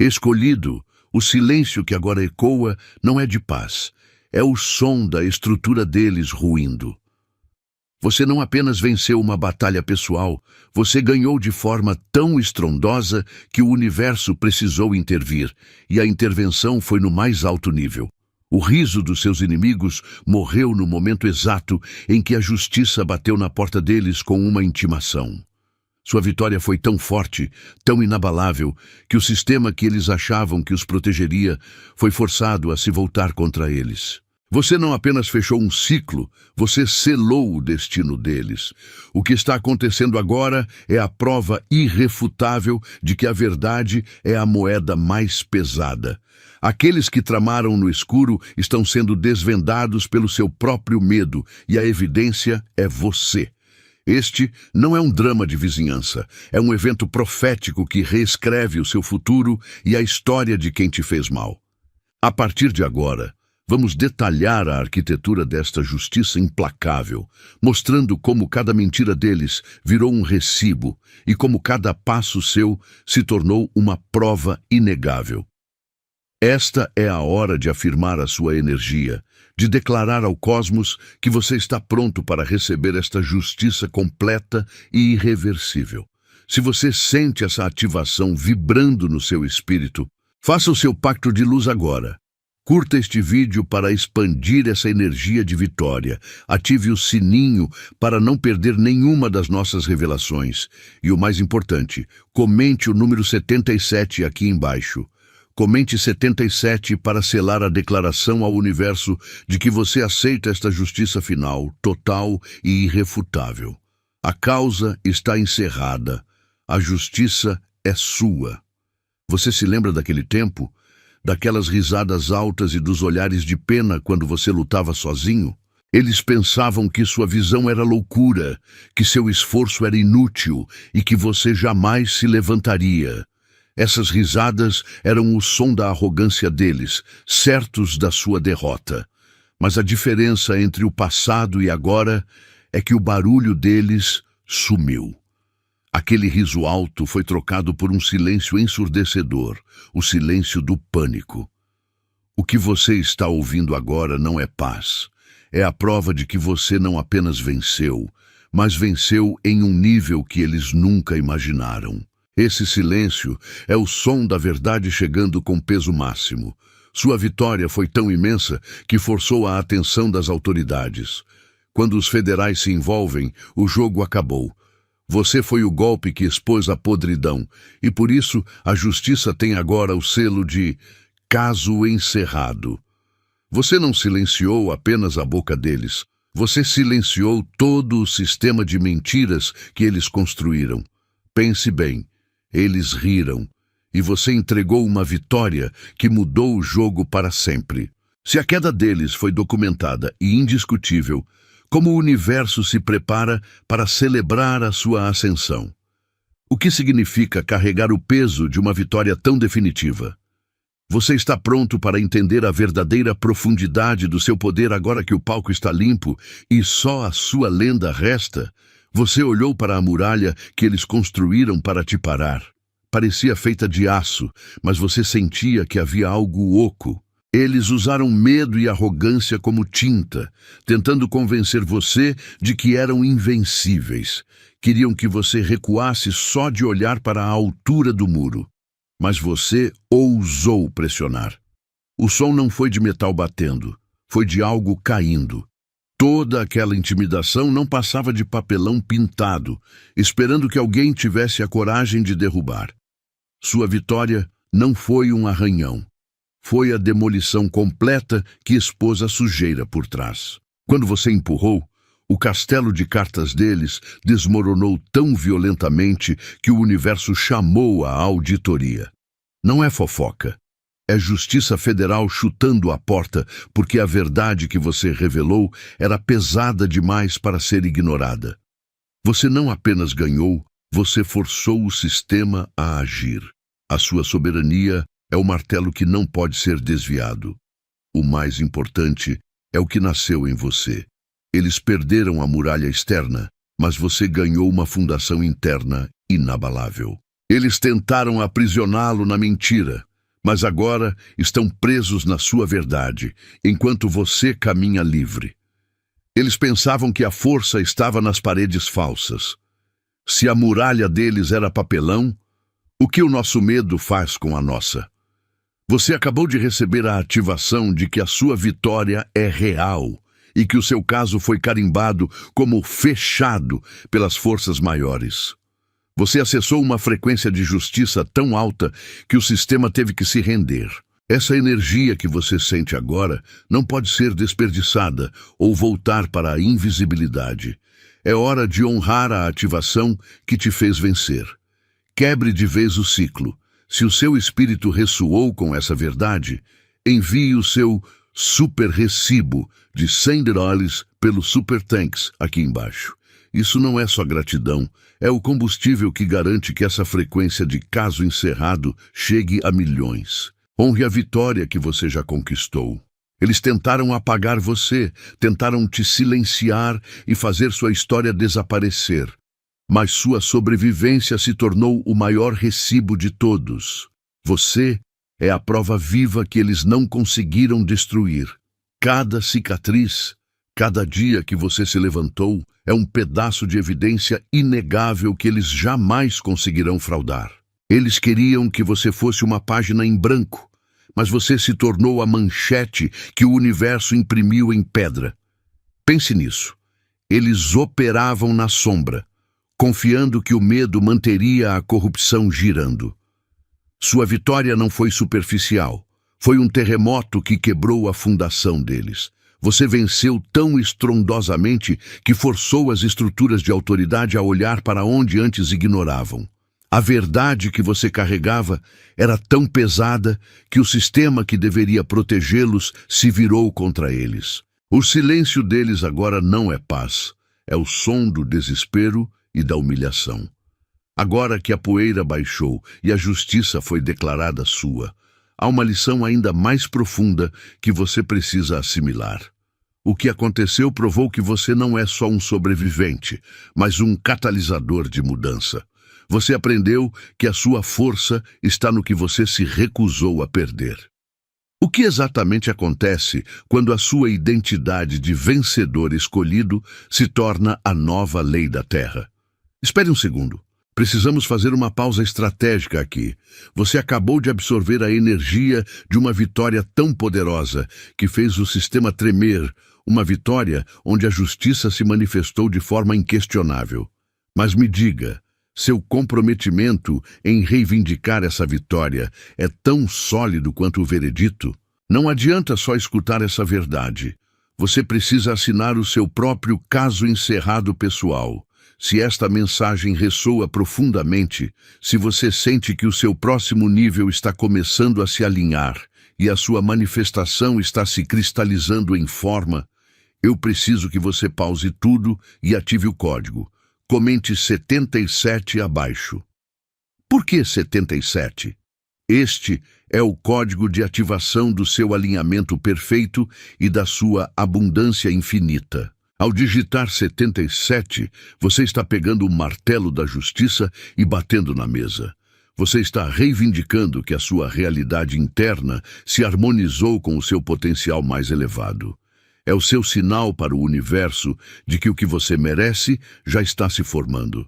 Escolhido, o silêncio que agora ecoa não é de paz, é o som da estrutura deles ruindo. Você não apenas venceu uma batalha pessoal, você ganhou de forma tão estrondosa que o universo precisou intervir, e a intervenção foi no mais alto nível. O riso dos seus inimigos morreu no momento exato em que a justiça bateu na porta deles com uma intimação. Sua vitória foi tão forte, tão inabalável, que o sistema que eles achavam que os protegeria foi forçado a se voltar contra eles. Você não apenas fechou um ciclo, você selou o destino deles. O que está acontecendo agora é a prova irrefutável de que a verdade é a moeda mais pesada. Aqueles que tramaram no escuro estão sendo desvendados pelo seu próprio medo, e a evidência é você. Este não é um drama de vizinhança, é um evento profético que reescreve o seu futuro e a história de quem te fez mal. A partir de agora, vamos detalhar a arquitetura desta justiça implacável, mostrando como cada mentira deles virou um recibo e como cada passo seu se tornou uma prova inegável. Esta é a hora de afirmar a sua energia, de declarar ao cosmos que você está pronto para receber esta justiça completa e irreversível. Se você sente essa ativação vibrando no seu espírito, faça o seu pacto de luz agora. Curta este vídeo para expandir essa energia de vitória. Ative o sininho para não perder nenhuma das nossas revelações. E o mais importante, comente o número 77 aqui embaixo. Comente 77 para selar a declaração ao universo de que você aceita esta justiça final, total e irrefutável. A causa está encerrada. A justiça é sua. Você se lembra daquele tempo? Daquelas risadas altas e dos olhares de pena quando você lutava sozinho? Eles pensavam que sua visão era loucura, que seu esforço era inútil e que você jamais se levantaria. Essas risadas eram o som da arrogância deles, certos da sua derrota. Mas a diferença entre o passado e agora é que o barulho deles sumiu. Aquele riso alto foi trocado por um silêncio ensurdecedor, o silêncio do pânico. O que você está ouvindo agora não é paz. É a prova de que você não apenas venceu, mas venceu em um nível que eles nunca imaginaram. Esse silêncio é o som da verdade chegando com peso máximo. Sua vitória foi tão imensa que forçou a atenção das autoridades. Quando os federais se envolvem, o jogo acabou. Você foi o golpe que expôs a podridão, e por isso a justiça tem agora o selo de caso encerrado. Você não silenciou apenas a boca deles, você silenciou todo o sistema de mentiras que eles construíram. Pense bem, eles riram, e você entregou uma vitória que mudou o jogo para sempre. Se a queda deles foi documentada e indiscutível, como o universo se prepara para celebrar a sua ascensão? O que significa carregar o peso de uma vitória tão definitiva? Você está pronto para entender a verdadeira profundidade do seu poder agora que o palco está limpo e só a sua lenda resta? Você olhou para a muralha que eles construíram para te parar. Parecia feita de aço, mas você sentia que havia algo oco. Eles usaram medo e arrogância como tinta, tentando convencer você de que eram invencíveis. Queriam que você recuasse só de olhar para a altura do muro. Mas você ousou pressionar. O som não foi de metal batendo, foi de algo caindo. Toda aquela intimidação não passava de papelão pintado, esperando que alguém tivesse a coragem de derrubar. Sua vitória não foi um arranhão. Foi a demolição completa que expôs a sujeira por trás. Quando você empurrou, o castelo de cartas deles desmoronou tão violentamente que o universo chamou a auditoria. Não é fofoca. É Justiça Federal chutando a porta porque a verdade que você revelou era pesada demais para ser ignorada. Você não apenas ganhou, você forçou o sistema a agir. A sua soberania é o martelo que não pode ser desviado. O mais importante é o que nasceu em você. Eles perderam a muralha externa, mas você ganhou uma fundação interna inabalável. Eles tentaram aprisioná-lo na mentira, mas agora estão presos na sua verdade, enquanto você caminha livre. Eles pensavam que a força estava nas paredes falsas. Se a muralha deles era papelão, o que o nosso medo faz com a nossa? Você acabou de receber a ativação de que a sua vitória é real e que o seu caso foi carimbado como fechado pelas forças maiores. Você acessou uma frequência de justiça tão alta que o sistema teve que se render. Essa energia que você sente agora não pode ser desperdiçada ou voltar para a invisibilidade. É hora de honrar a ativação que te fez vencer. Quebre de vez o ciclo. Se o seu espírito ressoou com essa verdade, envie o seu super recibo de $100 pelo Super Thanks aqui embaixo. Isso não é só gratidão, é o combustível que garante que essa frequência de caso encerrado chegue a milhões. Honre a vitória que você já conquistou. Eles tentaram apagar você, tentaram te silenciar e fazer sua história desaparecer. Mas sua sobrevivência se tornou o maior recibo de todos. Você é a prova viva que eles não conseguiram destruir. Cada cicatriz, cada dia que você se levantou, é um pedaço de evidência inegável que eles jamais conseguirão fraudar. Eles queriam que você fosse uma página em branco, mas você se tornou a manchete que o universo imprimiu em pedra. Pense nisso. Eles operavam na sombra, confiando que o medo manteria a corrupção girando. Sua vitória não foi superficial. Foi um terremoto que quebrou a fundação deles. Você venceu tão estrondosamente que forçou as estruturas de autoridade a olhar para onde antes ignoravam. A verdade que você carregava era tão pesada que o sistema que deveria protegê-los se virou contra eles. O silêncio deles agora não é paz, é o som do desespero e da humilhação. Agora que a poeira baixou e a justiça foi declarada sua, há uma lição ainda mais profunda que você precisa assimilar. O que aconteceu provou que você não é só um sobrevivente, mas um catalisador de mudança. Você aprendeu que a sua força está no que você se recusou a perder. O que exatamente acontece quando a sua identidade de vencedor escolhido se torna a nova lei da Terra? Espere um segundo. Precisamos fazer uma pausa estratégica aqui. Você acabou de absorver a energia de uma vitória tão poderosa que fez o sistema tremer, uma vitória onde a justiça se manifestou de forma inquestionável. Mas me diga, seu comprometimento em reivindicar essa vitória é tão sólido quanto o veredito? Não adianta só escutar essa verdade. Você precisa assinar o seu próprio caso encerrado pessoal. Se esta mensagem ressoa profundamente, se você sente que o seu próximo nível está começando a se alinhar e a sua manifestação está se cristalizando em forma, eu preciso que você pause tudo e ative o código. Comente 77 abaixo. Por que 77? Este é o código de ativação do seu alinhamento perfeito e da sua abundância infinita. Ao digitar 77, você está pegando o martelo da justiça e batendo na mesa. Você está reivindicando que a sua realidade interna se harmonizou com o seu potencial mais elevado. É o seu sinal para o universo de que o que você merece já está se formando.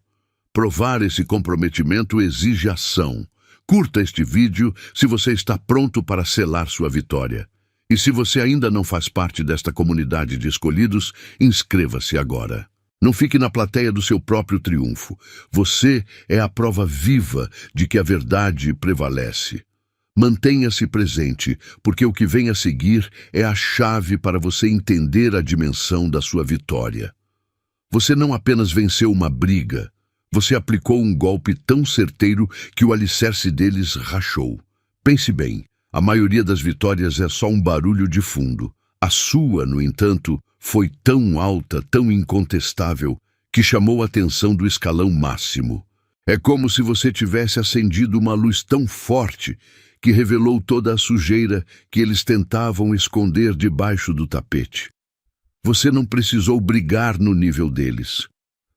Provar esse comprometimento exige ação. Curta este vídeo se você está pronto para selar sua vitória. E se você ainda não faz parte desta comunidade de escolhidos, inscreva-se agora. Não fique na plateia do seu próprio triunfo. Você é a prova viva de que a verdade prevalece. Mantenha-se presente, porque o que vem a seguir é a chave para você entender a dimensão da sua vitória. Você não apenas venceu uma briga, você aplicou um golpe tão certeiro que o alicerce deles rachou. Pense bem. A maioria das vitórias é só um barulho de fundo. A sua, no entanto, foi tão alta, tão incontestável, que chamou a atenção do escalão máximo. É como se você tivesse acendido uma luz tão forte que revelou toda a sujeira que eles tentavam esconder debaixo do tapete. Você não precisou brigar no nível deles.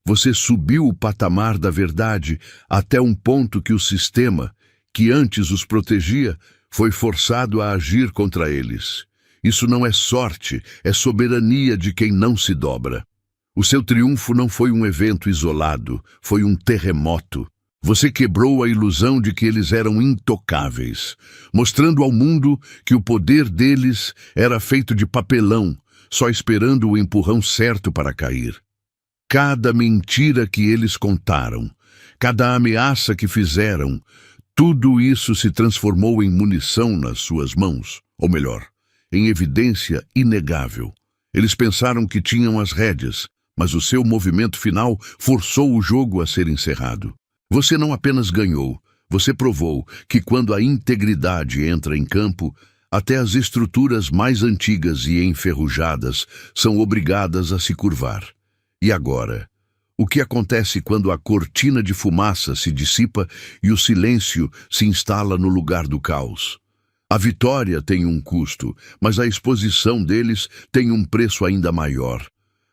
Você subiu o patamar da verdade até um ponto que o sistema, que antes os protegia, Foi forçado a agir contra eles. Isso não é sorte, é soberania de quem não se dobra. O seu triunfo não foi um evento isolado, foi um terremoto. Você quebrou a ilusão de que eles eram intocáveis, mostrando ao mundo que o poder deles era feito de papelão, só esperando o empurrão certo para cair. Cada mentira que eles contaram, cada ameaça que fizeram, tudo isso se transformou em munição nas suas mãos, ou melhor, em evidência inegável. Eles pensaram que tinham as rédeas, mas o seu movimento final forçou o jogo a ser encerrado. Você não apenas ganhou, você provou que quando a integridade entra em campo, até as estruturas mais antigas e enferrujadas são obrigadas a se curvar. E agora? O que acontece quando a cortina de fumaça se dissipa e o silêncio se instala no lugar do caos? A vitória tem um custo, mas a exposição deles tem um preço ainda maior.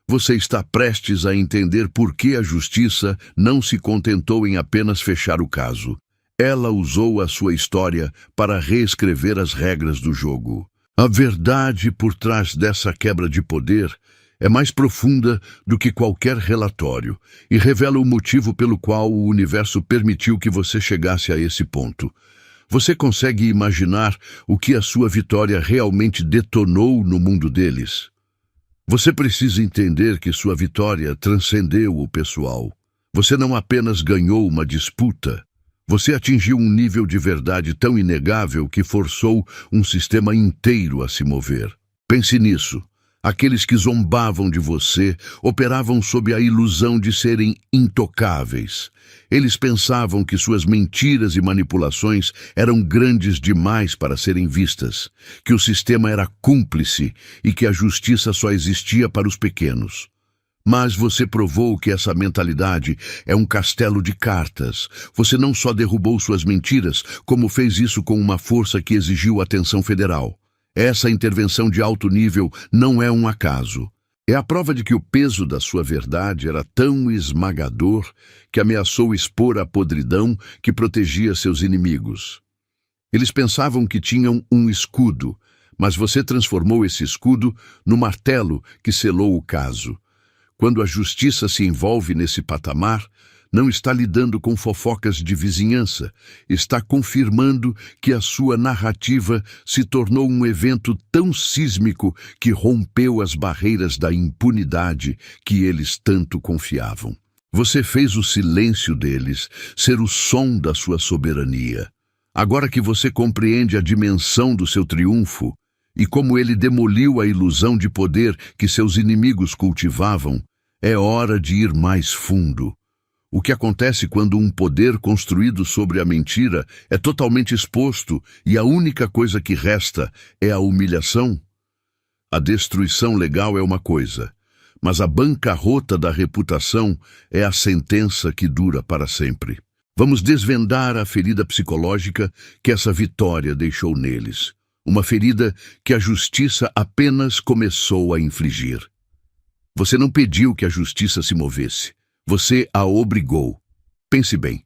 Você está prestes a entender por que a justiça não se contentou em apenas fechar o caso. Ela usou a sua história para reescrever as regras do jogo. A verdade por trás dessa quebra de poder é mais profunda do que qualquer relatório e revela o motivo pelo qual o universo permitiu que você chegasse a esse ponto. Você consegue imaginar o que a sua vitória realmente detonou no mundo deles? Você precisa entender que sua vitória transcendeu o pessoal. Você não apenas ganhou uma disputa, você atingiu um nível de verdade tão inegável que forçou um sistema inteiro a se mover. Pense nisso. Aqueles que zombavam de você operavam sob a ilusão de serem intocáveis. Eles pensavam que suas mentiras e manipulações eram grandes demais para serem vistas, que o sistema era cúmplice e que a justiça só existia para os pequenos. Mas você provou que essa mentalidade é um castelo de cartas. Você não só derrubou suas mentiras, como fez isso com uma força que exigiu atenção federal. Essa intervenção de alto nível não é um acaso. É a prova de que o peso da sua verdade era tão esmagador que ameaçou expor a podridão que protegia seus inimigos. Eles pensavam que tinham um escudo, mas você transformou esse escudo no martelo que selou o caso. Quando a justiça se envolve nesse patamar, não está lidando com fofocas de vizinhança, está confirmando que a sua narrativa se tornou um evento tão sísmico que rompeu as barreiras da impunidade que eles tanto confiavam. Você fez o silêncio deles ser o som da sua soberania. Agora que você compreende a dimensão do seu triunfo e como ele demoliu a ilusão de poder que seus inimigos cultivavam, é hora de ir mais fundo. O que acontece quando um poder construído sobre a mentira é totalmente exposto e a única coisa que resta é a humilhação? A destruição legal é uma coisa, mas a bancarrota da reputação é a sentença que dura para sempre. Vamos desvendar a ferida psicológica que essa vitória deixou neles. Uma ferida que a justiça apenas começou a infligir. Você não pediu que a justiça se movesse. Você a obrigou. Pense bem.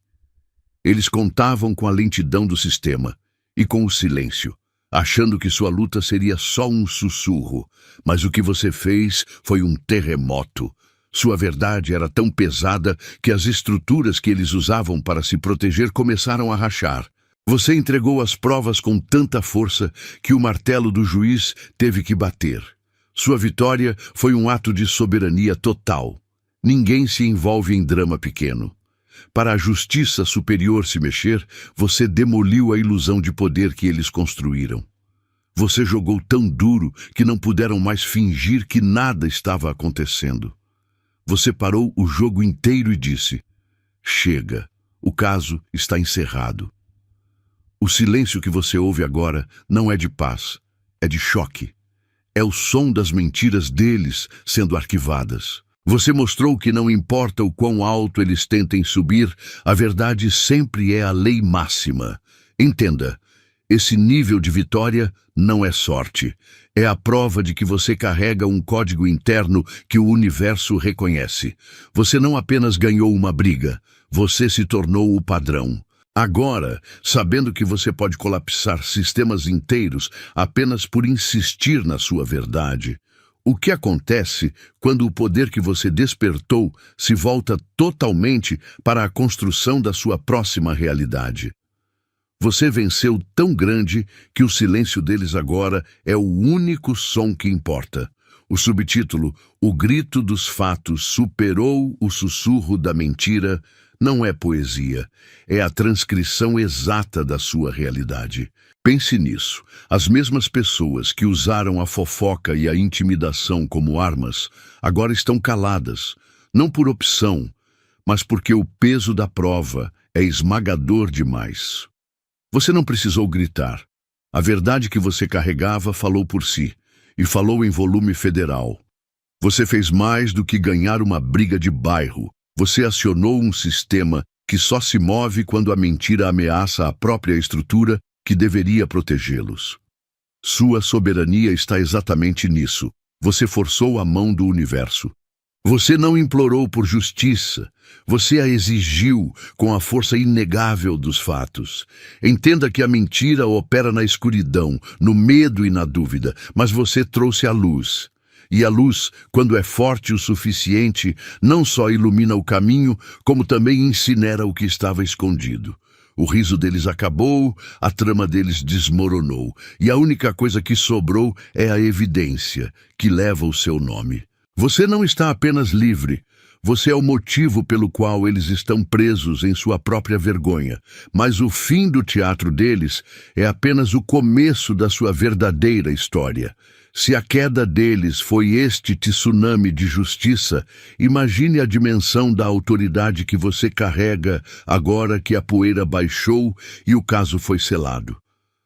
Eles contavam com a lentidão do sistema e com o silêncio, achando que sua luta seria só um sussurro, mas o que você fez foi um terremoto. Sua verdade era tão pesada que as estruturas que eles usavam para se proteger começaram a rachar. Você entregou as provas com tanta força que o martelo do juiz teve que bater. Sua vitória foi um ato de soberania total. Ninguém se envolve em drama pequeno. Para a justiça superior se mexer, você demoliu a ilusão de poder que eles construíram. Você jogou tão duro que não puderam mais fingir que nada estava acontecendo. Você parou o jogo inteiro e disse: chega, o caso está encerrado. O silêncio que você ouve agora não é de paz, é de choque. É o som das mentiras deles sendo arquivadas. Você mostrou que não importa o quão alto eles tentem subir, a verdade sempre é a lei máxima. Entenda, esse nível de vitória não é sorte. É a prova de que você carrega um código interno que o universo reconhece. Você não apenas ganhou uma briga, você se tornou o padrão. Agora, sabendo que você pode colapsar sistemas inteiros apenas por insistir na sua verdade, o que acontece quando o poder que você despertou se volta totalmente para a construção da sua próxima realidade? Você venceu tão grande que o silêncio deles agora é o único som que importa. O subtítulo, O Grito dos Fatos superou o sussurro da mentira, não é poesia, é a transcrição exata da sua realidade. Pense nisso. As mesmas pessoas que usaram a fofoca e a intimidação como armas, agora estão caladas, não por opção, mas porque o peso da prova é esmagador demais. Você não precisou gritar. A verdade que você carregava falou por si, e falou em volume federal. Você fez mais do que ganhar uma briga de bairro. Você acionou um sistema que só se move quando a mentira ameaça a própria estrutura que deveria protegê-los. Sua soberania está exatamente nisso. Você forçou a mão do universo. Você não implorou por justiça. Você a exigiu com a força inegável dos fatos. Entenda que a mentira opera na escuridão, no medo e na dúvida, mas você trouxe a luz. E a luz, quando é forte o suficiente, não só ilumina o caminho, como também incinera o que estava escondido. O riso deles acabou, a trama deles desmoronou, e a única coisa que sobrou é a evidência, que leva o seu nome. Você não está apenas livre, você é o motivo pelo qual eles estão presos em sua própria vergonha, mas o fim do teatro deles é apenas o começo da sua verdadeira história. Se a queda deles foi este tsunami de justiça, imagine a dimensão da autoridade que você carrega agora que a poeira baixou e o caso foi selado.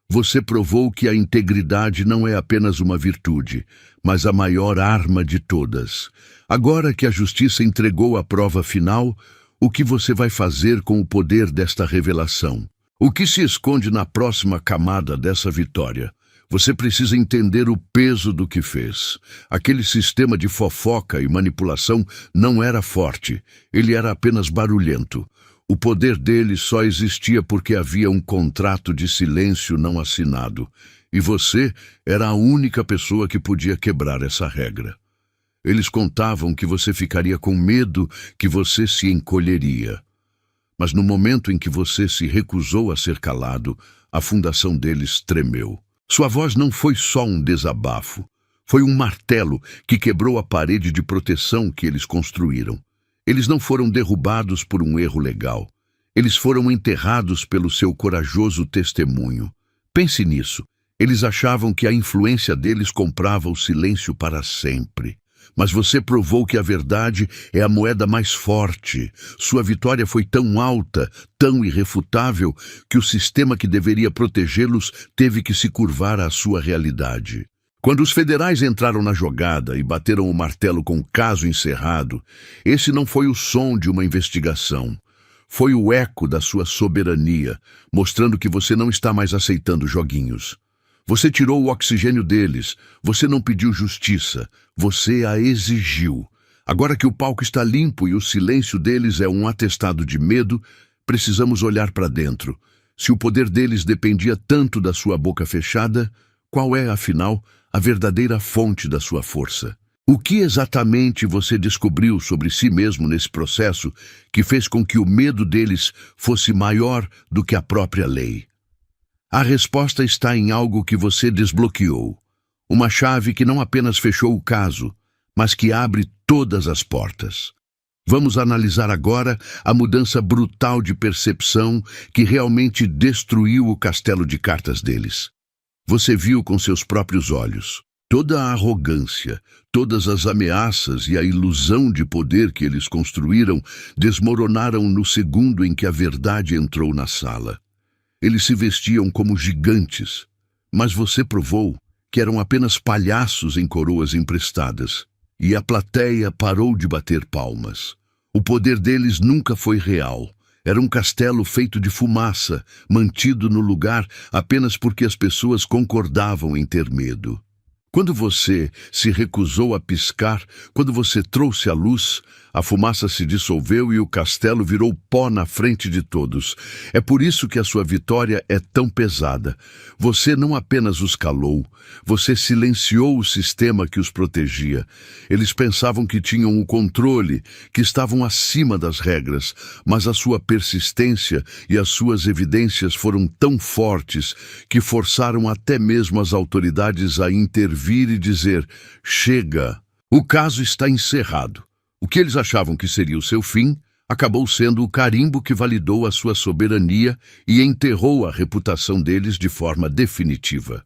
Você provou que a integridade não é apenas uma virtude, mas a maior arma de todas. Agora que a justiça entregou a prova final, o que você vai fazer com o poder desta revelação? O que se esconde na próxima camada dessa vitória? Você precisa entender o peso do que fez. Aquele sistema de fofoca e manipulação não era forte, ele era apenas barulhento. O poder dele só existia porque havia um contrato de silêncio não assinado, e você era a única pessoa que podia quebrar essa regra. Eles contavam que você ficaria com medo, que você se encolheria. Mas no momento em que você se recusou a ser calado, a fundação deles tremeu. Sua voz não foi só um desabafo, foi um martelo que quebrou a parede de proteção que eles construíram. Eles não foram derrubados por um erro legal. Eles foram enterrados pelo seu corajoso testemunho. Pense nisso. Eles achavam que a influência deles comprava o silêncio para sempre. Mas você provou que a verdade é a moeda mais forte. Sua vitória foi tão alta, tão irrefutável, que o sistema que deveria protegê-los teve que se curvar à sua realidade. Quando os federais entraram na jogada e bateram o martelo com o caso encerrado, esse não foi o som de uma investigação. Foi o eco da sua soberania, mostrando que você não está mais aceitando joguinhos. Você tirou o oxigênio deles, você não pediu justiça, você a exigiu. Agora que o palco está limpo e o silêncio deles é um atestado de medo, precisamos olhar para dentro. Se o poder deles dependia tanto da sua boca fechada, qual é, afinal, a verdadeira fonte da sua força? O que exatamente você descobriu sobre si mesmo nesse processo que fez com que o medo deles fosse maior do que a própria lei? A resposta está em algo que você desbloqueou. Uma chave que não apenas fechou o caso, mas que abre todas as portas. Vamos analisar agora a mudança brutal de percepção que realmente destruiu o castelo de cartas deles. Você viu com seus próprios olhos. Toda a arrogância, todas as ameaças e a ilusão de poder que eles construíram desmoronaram no segundo em que a verdade entrou na sala. Eles se vestiam como gigantes, mas você provou que eram apenas palhaços em coroas emprestadas, e a plateia parou de bater palmas. O poder deles nunca foi real. Era um castelo feito de fumaça, mantido no lugar apenas porque as pessoas concordavam em ter medo. Quando você se recusou a piscar, quando você trouxe a luz, a fumaça se dissolveu e o castelo virou pó na frente de todos. É por isso que a sua vitória é tão pesada. Você não apenas os calou, você silenciou o sistema que os protegia. Eles pensavam que tinham o controle, que estavam acima das regras, mas a sua persistência e as suas evidências foram tão fortes que forçaram até mesmo as autoridades a intervir e dizer: chega, o caso está encerrado. O que eles achavam que seria o seu fim, acabou sendo o carimbo que validou a sua soberania e enterrou a reputação deles de forma definitiva.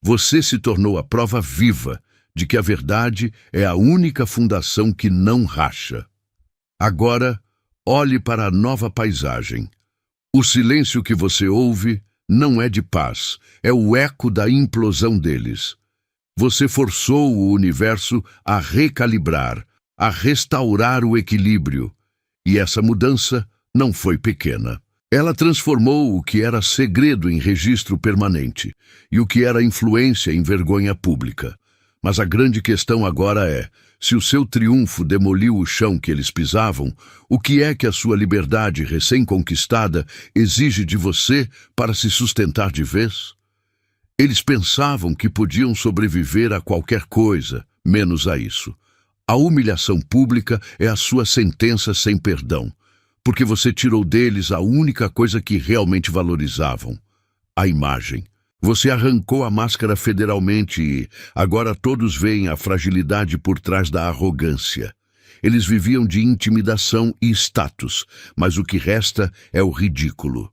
Você se tornou a prova viva de que a verdade é a única fundação que não racha. Agora, olhe para a nova paisagem. O silêncio que você ouve não é de paz, é o eco da implosão deles. Você forçou o universo a recalibrar, a restaurar o equilíbrio. E essa mudança não foi pequena. Ela transformou o que era segredo em registro permanente e o que era influência em vergonha pública. Mas a grande questão agora é: se o seu triunfo demoliu o chão que eles pisavam, o que é que a sua liberdade recém-conquistada exige de você para se sustentar de vez? Eles pensavam que podiam sobreviver a qualquer coisa, menos a isso. A humilhação pública é a sua sentença sem perdão, porque você tirou deles a única coisa que realmente valorizavam: a imagem. Você arrancou a máscara federalmente e agora todos veem a fragilidade por trás da arrogância. Eles viviam de intimidação e status, mas o que resta é o ridículo.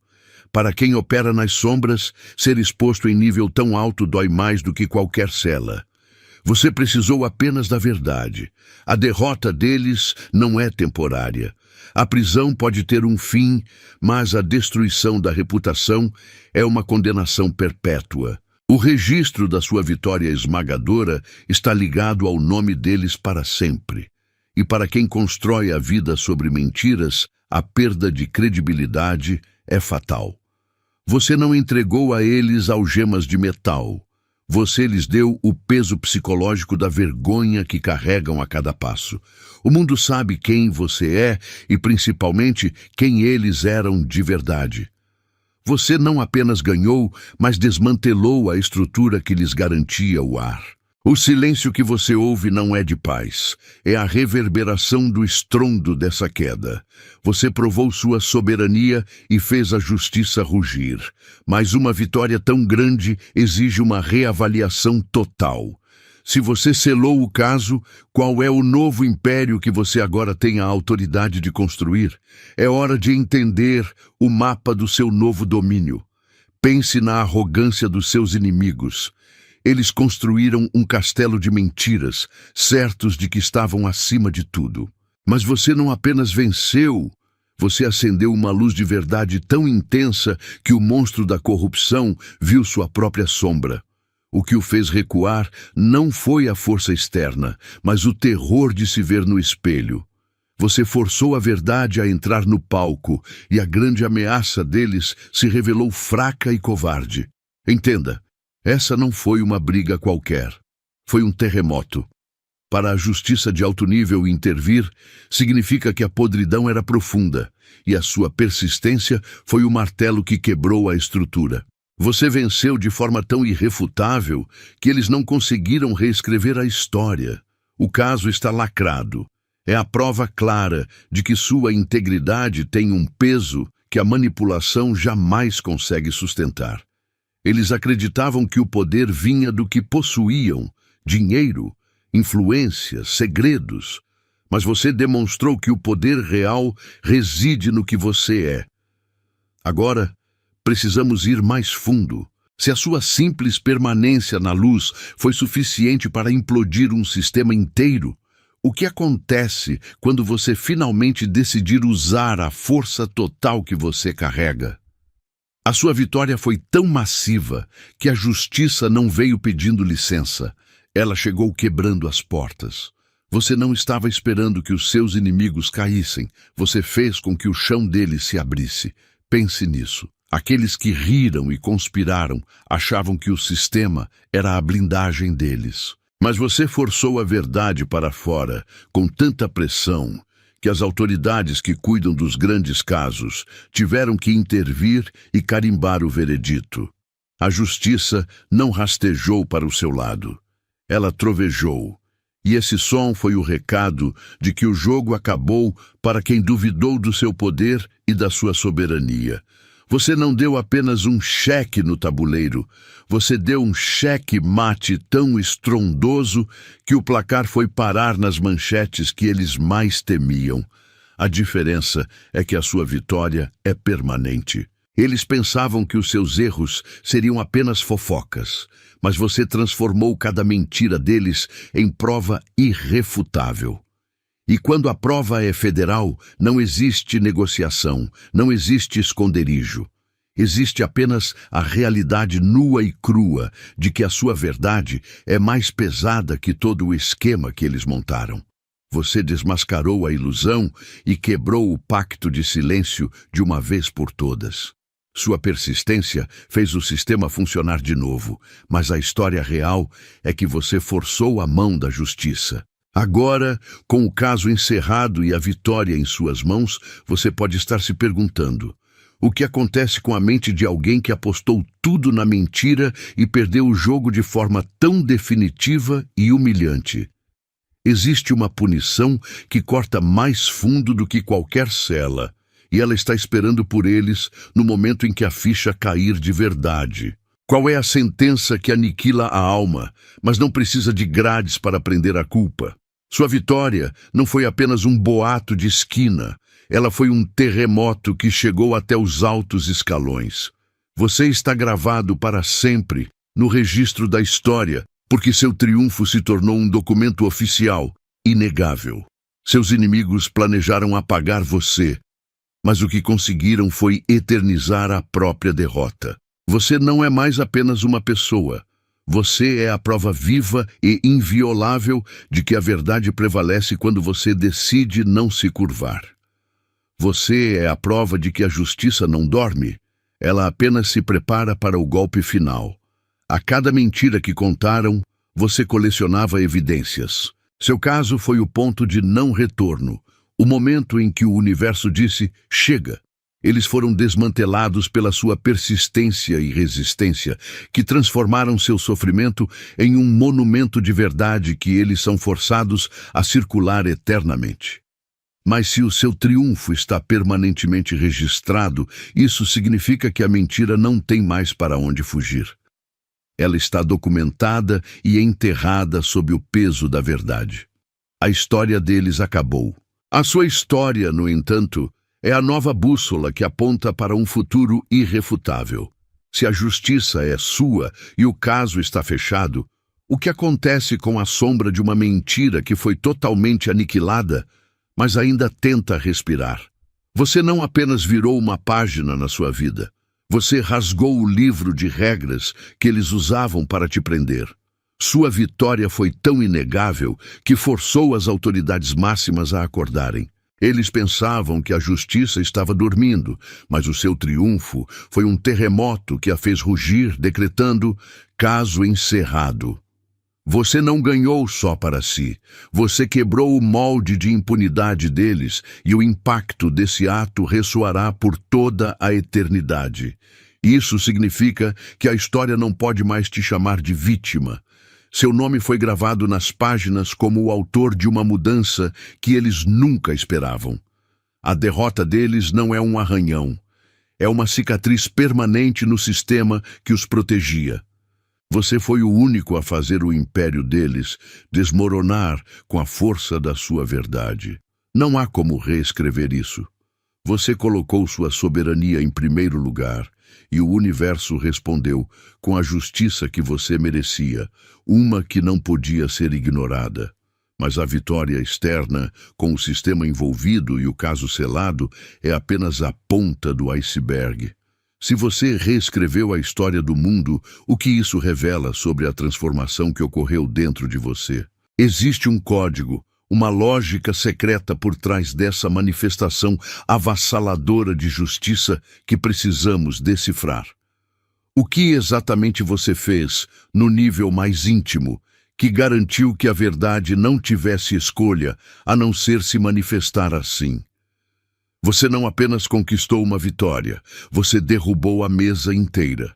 Para quem opera nas sombras, ser exposto em nível tão alto dói mais do que qualquer cela. Você precisou apenas da verdade. A derrota deles não é temporária. A prisão pode ter um fim, mas a destruição da reputação é uma condenação perpétua. O registro da sua vitória esmagadora está ligado ao nome deles para sempre. E para quem constrói a vida sobre mentiras, a perda de credibilidade é fatal. Você não entregou a eles algemas de metal. Você lhes deu o peso psicológico da vergonha que carregam a cada passo. O mundo sabe quem você é e, principalmente, quem eles eram de verdade. Você não apenas ganhou, mas desmantelou a estrutura que lhes garantia o ar. O silêncio que você ouve não é de paz, é a reverberação do estrondo dessa queda. Você provou sua soberania e fez a justiça rugir, mas uma vitória tão grande exige uma reavaliação total. Se você selou o caso, qual é o novo império que você agora tem a autoridade de construir? É hora de entender o mapa do seu novo domínio. Pense na arrogância dos seus inimigos. Eles construíram um castelo de mentiras, certos de que estavam acima de tudo. Mas você não apenas venceu, você acendeu uma luz de verdade tão intensa que o monstro da corrupção viu sua própria sombra. O que o fez recuar não foi a força externa, mas o terror de se ver no espelho. Você forçou a verdade a entrar no palco e a grande ameaça deles se revelou fraca e covarde. Entenda. Essa não foi uma briga qualquer. Foi um terremoto. Para a justiça de alto nível intervir, significa que a podridão era profunda, e a sua persistência foi o martelo que quebrou a estrutura. Você venceu de forma tão irrefutável que eles não conseguiram reescrever a história. O caso está lacrado. É a prova clara de que sua integridade tem um peso que a manipulação jamais consegue sustentar. Eles acreditavam que o poder vinha do que possuíam, dinheiro, influência, segredos. Mas você demonstrou que o poder real reside no que você é. Agora, precisamos ir mais fundo. Se a sua simples permanência na luz foi suficiente para implodir um sistema inteiro, o que acontece quando você finalmente decidir usar a força total que você carrega? A sua vitória foi tão massiva que a justiça não veio pedindo licença. Ela chegou quebrando as portas. Você não estava esperando que os seus inimigos caíssem. Você fez com que o chão deles se abrisse. Pense nisso. Aqueles que riram e conspiraram achavam que o sistema era a blindagem deles. Mas você forçou a verdade para fora com tanta pressão que as autoridades que cuidam dos grandes casos tiveram que intervir e carimbar o veredito. A justiça não rastejou para o seu lado. Ela trovejou. E esse som foi o recado de que o jogo acabou para quem duvidou do seu poder e da sua soberania. Você não deu apenas um cheque no tabuleiro, você deu um cheque-mate tão estrondoso que o placar foi parar nas manchetes que eles mais temiam. A diferença é que a sua vitória é permanente. Eles pensavam que os seus erros seriam apenas fofocas, mas você transformou cada mentira deles em prova irrefutável. E quando a prova é federal, não existe negociação, não existe esconderijo. Existe apenas a realidade nua e crua de que a sua verdade é mais pesada que todo o esquema que eles montaram. Você desmascarou a ilusão e quebrou o pacto de silêncio de uma vez por todas. Sua persistência fez o sistema funcionar de novo, mas a história real é que você forçou a mão da justiça. Agora, com o caso encerrado e a vitória em suas mãos, você pode estar se perguntando: o que acontece com a mente de alguém que apostou tudo na mentira e perdeu o jogo de forma tão definitiva e humilhante? Existe uma punição que corta mais fundo do que qualquer cela, e ela está esperando por eles no momento em que a ficha cair de verdade. Qual é a sentença que aniquila a alma, mas não precisa de grades para prender a culpa? Sua vitória não foi apenas um boato de esquina, ela foi um terremoto que chegou até os altos escalões. Você está gravado para sempre no registro da história, porque seu triunfo se tornou um documento oficial, inegável. Seus inimigos planejaram apagar você, mas o que conseguiram foi eternizar a própria derrota. Você não é mais apenas uma pessoa. Você é a prova viva e inviolável de que a verdade prevalece quando você decide não se curvar. Você é a prova de que a justiça não dorme. Ela apenas se prepara para o golpe final. A cada mentira que contaram, você colecionava evidências. Seu caso foi o ponto de não retorno, o momento em que o universo disse: chega. Eles foram desmantelados pela sua persistência e resistência, que transformaram seu sofrimento em um monumento de verdade que eles são forçados a circular eternamente. Mas se o seu triunfo está permanentemente registrado, isso significa que a mentira não tem mais para onde fugir. Ela está documentada e enterrada sob o peso da verdade. A história deles acabou. A sua história, no entanto, é a nova bússola que aponta para um futuro irrefutável. Se a justiça é sua e o caso está fechado, o que acontece com a sombra de uma mentira que foi totalmente aniquilada, mas ainda tenta respirar? Você não apenas virou uma página na sua vida, você rasgou o livro de regras que eles usavam para te prender. Sua vitória foi tão inegável que forçou as autoridades máximas a acordarem. Eles pensavam que a justiça estava dormindo, mas o seu triunfo foi um terremoto que a fez rugir, decretando: caso encerrado. Você não ganhou só para si. Você quebrou o molde de impunidade deles e o impacto desse ato ressoará por toda a eternidade. Isso significa que a história não pode mais te chamar de vítima. Seu nome foi gravado nas páginas como o autor de uma mudança que eles nunca esperavam. A derrota deles não é um arranhão. É uma cicatriz permanente no sistema que os protegia. Você foi o único a fazer o império deles desmoronar com a força da sua verdade. Não há como reescrever isso. Você colocou sua soberania em primeiro lugar, e o universo respondeu com a justiça que você merecia, uma que não podia ser ignorada. Mas a vitória externa, com o sistema envolvido e o caso selado, é apenas a ponta do iceberg. Se você reescreveu a história do mundo, o que isso revela sobre a transformação que ocorreu dentro de você? Existe um código, uma lógica secreta por trás dessa manifestação avassaladora de justiça que precisamos decifrar. O que exatamente você fez, no nível mais íntimo, que garantiu que a verdade não tivesse escolha a não ser se manifestar assim? Você não apenas conquistou uma vitória, você derrubou a mesa inteira.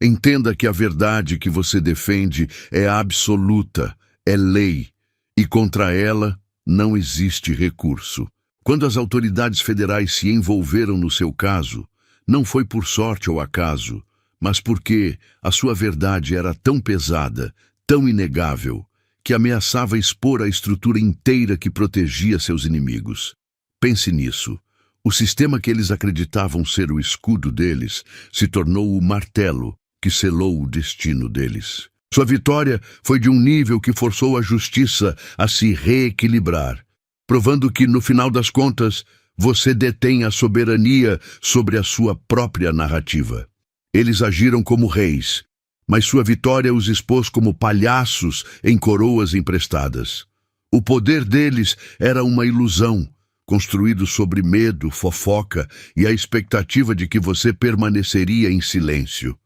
Entenda que a verdade que você defende é absoluta, é lei, e contra ela não existe recurso. Quando as autoridades federais se envolveram no seu caso, não foi por sorte ou acaso, mas porque a sua verdade era tão pesada, tão inegável, que ameaçava expor a estrutura inteira que protegia seus inimigos. Pense nisso. O sistema que eles acreditavam ser o escudo deles se tornou o martelo que selou o destino deles. Sua vitória foi de um nível que forçou a justiça a se reequilibrar, provando que, no final das contas, você detém a soberania sobre a sua própria narrativa. Eles agiram como reis, mas sua vitória os expôs como palhaços em coroas emprestadas. O poder deles era uma ilusão, construído sobre medo, fofoca e a expectativa de que você permaneceria em silêncio.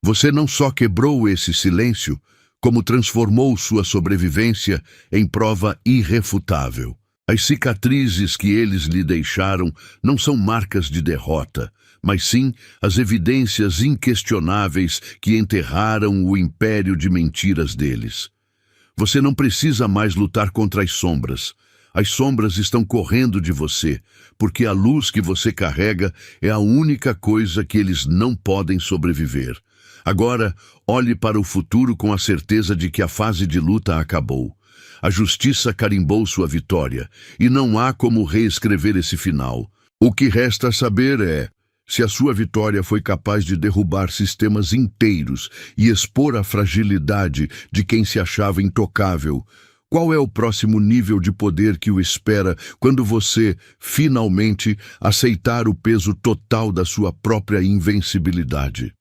Você não só quebrou esse silêncio, como transformou sua sobrevivência em prova irrefutável. As cicatrizes que eles lhe deixaram não são marcas de derrota, mas sim as evidências inquestionáveis que enterraram o império de mentiras deles. Você não precisa mais lutar contra as sombras. As sombras estão correndo de você, porque a luz que você carrega é a única coisa que eles não podem sobreviver. Agora, olhe para o futuro com a certeza de que a fase de luta acabou. A justiça carimbou sua vitória, e não há como reescrever esse final. O que resta saber é se a sua vitória foi capaz de derrubar sistemas inteiros e expor a fragilidade de quem se achava intocável. Qual é o próximo nível de poder que o espera quando você, finalmente, aceitar o peso total da sua própria invencibilidade?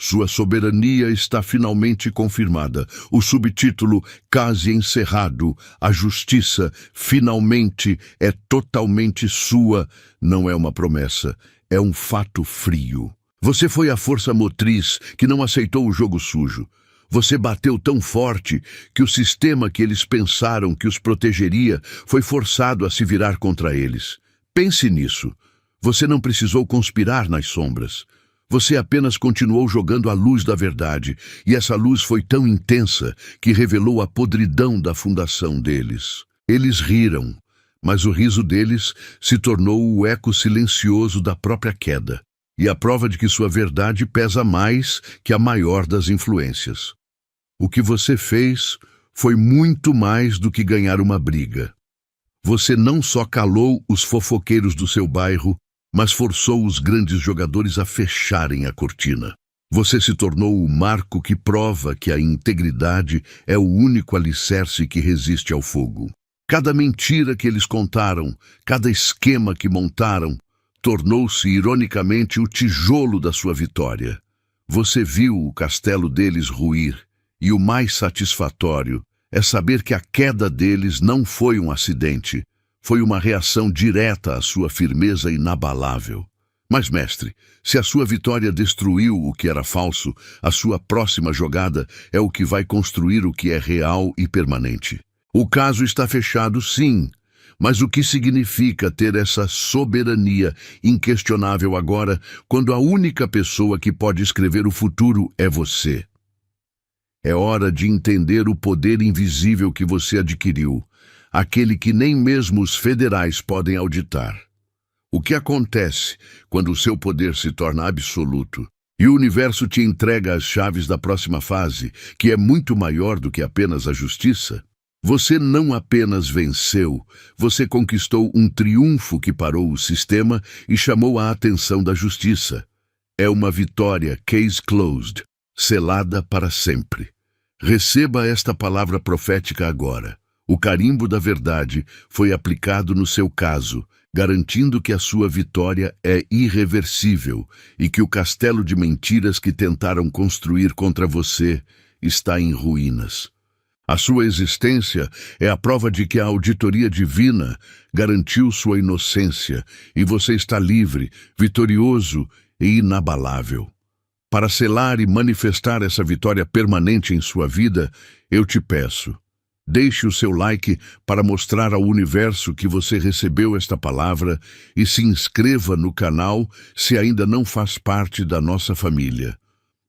Sua soberania está finalmente confirmada. O subtítulo Case Encerrado, a justiça finalmente é totalmente sua, não é uma promessa, é um fato frio. Você foi a força motriz que não aceitou o jogo sujo. Você bateu tão forte que o sistema que eles pensaram que os protegeria foi forçado a se virar contra eles. Pense nisso. Você não precisou conspirar nas sombras. Você apenas continuou jogando a luz da verdade, e essa luz foi tão intensa que revelou a podridão da fundação deles. Eles riram, mas o riso deles se tornou o eco silencioso da própria queda, e a prova de que sua verdade pesa mais que a maior das influências. O que você fez foi muito mais do que ganhar uma briga. Você não só calou os fofoqueiros do seu bairro, mas forçou os grandes jogadores a fecharem a cortina. Você se tornou o marco que prova que a integridade é o único alicerce que resiste ao fogo. Cada mentira que eles contaram, cada esquema que montaram, tornou-se ironicamente o tijolo da sua vitória. Você viu o castelo deles ruir, e o mais satisfatório é saber que a queda deles não foi um acidente, foi uma reação direta à sua firmeza inabalável. Mas, mestre, se a sua vitória destruiu o que era falso, a sua próxima jogada é o que vai construir o que é real e permanente. O caso está fechado, sim, mas o que significa ter essa soberania inquestionável agora, quando a única pessoa que pode escrever o futuro é você? É hora de entender o poder invisível que você adquiriu, aquele que nem mesmo os federais podem auditar. O que acontece quando o seu poder se torna absoluto e o universo te entrega as chaves da próxima fase, que é muito maior do que apenas a justiça? Você não apenas venceu, você conquistou um triunfo que parou o sistema e chamou a atenção da justiça. É uma vitória case closed, selada para sempre. Receba esta palavra profética agora. O carimbo da verdade foi aplicado no seu caso, garantindo que a sua vitória é irreversível e que o castelo de mentiras que tentaram construir contra você está em ruínas. A sua existência é a prova de que a auditoria divina garantiu sua inocência e você está livre, vitorioso e inabalável. Para selar e manifestar essa vitória permanente em sua vida, eu te peço, deixe o seu like para mostrar ao universo que você recebeu esta palavra e se inscreva no canal se ainda não faz parte da nossa família.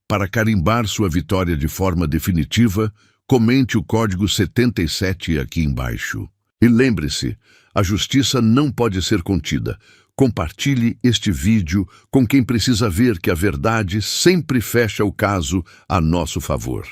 Para carimbar sua vitória de forma definitiva, comente o código 77 aqui embaixo. E lembre-se, a justiça não pode ser contida. Compartilhe este vídeo com quem precisa ver que a verdade sempre fecha o caso a nosso favor.